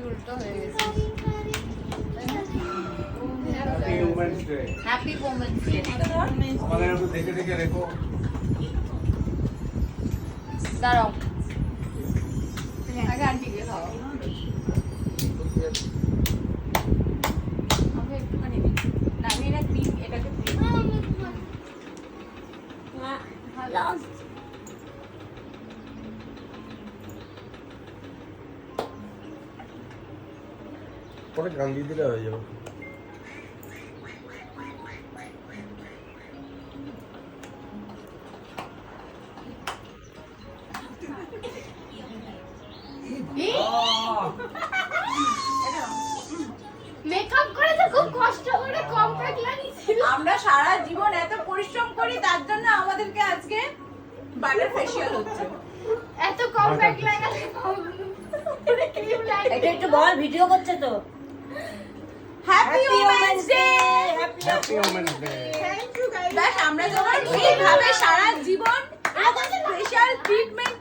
উল্টো হয়ে গেছে। Happy women's day. আমাদের একটু দেখে দেখে রেখো। দাঁড়াও আগে আন্টিকে খাওয়া। আমাকে একটুখানি দিন না, আমি এটা ক্রিম, এটাকে ক্রিম পরে গান দিয়ে দিলে হয়ে যাবে। মেকআপ করে তো খুব কষ্ট করে কমপ্যাক্ট লাগিয়েছিল। আমরা সারা জীবন এত পরিশ্রম করি, তার জন্য আমাদেরকে আজকে বাটার ফেশিয়াল হচ্ছে। এত কমপ্যাক্ট লাগালে ক্রিম লাগে। এটা একটু বল, ভিডিও করছে তো। Happy women's day. Happy women's day. Thank you guys. আমরা যখন এইভাবে সারা জীবন ফেশিয়াল ট্রিটমেন্ট